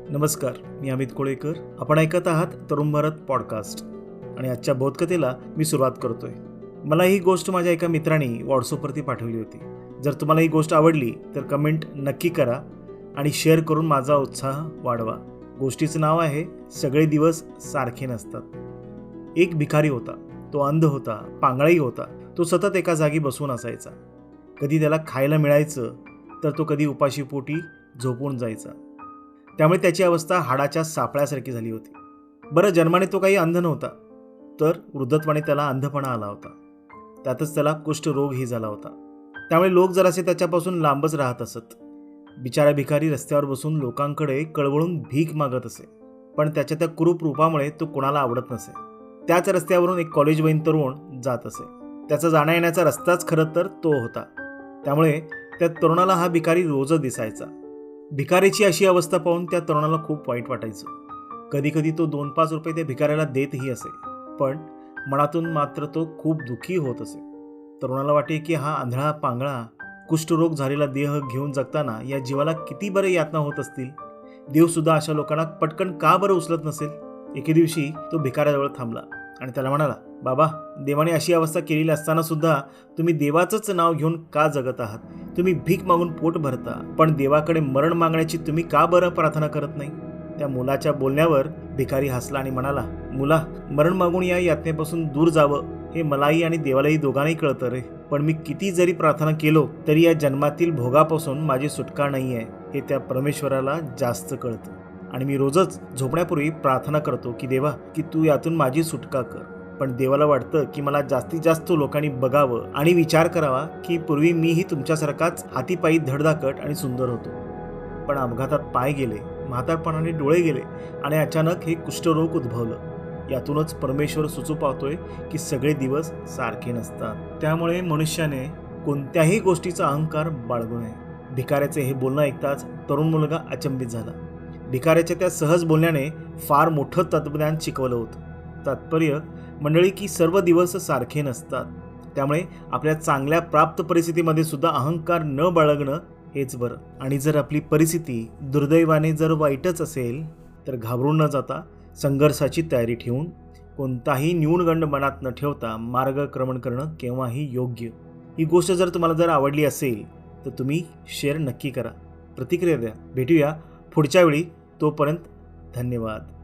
नमस्कार, मी अमित कोळेकर. आपण ऐकत आहात तरुण भारत पॉडकास्ट आणि आजच्या बोधकथेला मी सुरुवात करतोय. मला ही गोष्ट माझ्या एका मित्राने व्हॉट्सअपवरती पाठवली होती. जर तुम्हाला ही गोष्ट आवडली तर कमेंट नक्की करा आणि शेअर करून माझा उत्साह वाढवा. गोष्टीचं नाव आहे सगळे दिवस सारखे नसतात. एक भिकारी होता. तो अंध होता, पांगळाही होता. तो सतत एका जागी बसून असायचा. कधी त्याला खायला मिळायचं तर तो कधी उपाशीपोटी झोपून जायचा. त्यामुळे त्याची अवस्था हाडाच्या सापळ्यासारखी झाली होती. बरं, जन्माने तो काही अंध नव्हता, तर वृद्धत्वाने त्याला अंधपणा आला होता. त्यातच त्याला कुष्ठरोगही झाला होता. त्यामुळे लोक जरासे त्याच्यापासून लांबच राहत असत. बिचारा भिकारी रस्त्यावर बसून लोकांकडे कळवळून भीक मागत असे, पण त्याच्या त्या कुरूप रूपामुळे तो कोणाला आवडत नसे. त्याच रस्त्यावरून एक कॉलेजवयीन तरुण जात असे. त्याचा जाण्या येण्याचा रस्ताच खरं तर तो होता. त्यामुळे त्या तरुणाला हा भिकारी रोजच दिसायचा. भिकारीची अशी अवस्था पाहून त्या तरुणाला खूप वाईट वाटायचं. कधी कधी तो 2-5 रुपये त्या भिकाऱ्याला देतही असे, पण मनातून मात्र तो खूप दुःखी होत असे. तरुणाला वाटे की हा आंधळा पांगळा कुष्ठरोग झालेला देह घेऊन जगताना या जीवाला किती बरे यातना होत असतील. देवसुद्धा अशा लोकांना पटकन का बरं उचलत नसेल. एके दिवशी तो भिकाऱ्याजवळ थांबला आणि त्याला म्हणाला, बाबा, देवाने अशी अवस्था केलेली असताना सुद्धा तुम्ही देवाचंच नाव घेऊन का जगत आहात? तुम्ही भीक मागून पोट भरता, पण देवाकडे मरण मागण्याची तुम्ही का बरं प्रार्थना करत नाही? त्या मुलाच्या बोलण्यावर भिकारी हसला आणि म्हणाला, मुला, मरण मागून या यातनेपासून दूर जावं हे मलाही आणि देवालाही दोघांनाही कळतं रे. पण मी किती जरी प्रार्थना केलो तरी या जन्मातील भोगापासून माझी सुटका नाही आहे हे त्या परमेश्वराला जास्त कळतं. आणि मी रोजच झोपण्यापूर्वी प्रार्थना करतो की देवा, की तू यातून माझी सुटका कर. पण देवाला वाटतं की मला जास्तीत जास्त लोकांनी बघावं आणि विचार करावा की पूर्वी मीही तुमच्यासारखाच हातीपायी धडधाकट आणि सुंदर होतो. पण अपघातात पाय गेले, म्हातारपणाने डोळे गेले आणि अचानक हे कुष्ठरोग उद्भवलं. यातूनच परमेश्वर सुचू पावतोय की सगळे दिवस सारखे नसतात. त्यामुळे मनुष्याने कोणत्याही गोष्टीचा अहंकार बाळगू नये. भिकाऱ्याचे हे बोलणं ऐकताच तरुण मुलगा अचंबित झाला. भिकाऱ्याच्या त्या सहज बोलण्याने फार मोठं तत्वज्ञान शिकवलं होतं. तात्पर्य मंडळी की सर्व दिवस सारखे नसतात. त्यामुळे आपल्या चांगल्या प्राप्त परिस्थितीमध्ये सुद्धा अहंकार न बाळगणं हेच बरं. आणि जर आपली परिस्थिती दुर्दैवाने जर वाईटच असेल तर घाबरून न जाता संघर्षाची तयारी ठेवून कोणताही न्यूनगंड मनात न ठेवता मार्गक्रमण करणं केव्हाही योग्य. ही गोष्ट जर तुम्हाला आवडली असेल तर तुम्ही शेअर नक्की करा, प्रतिक्रिया द्या. भेटूया पुढच्या वेळी. तोपर्यंत धन्यवाद.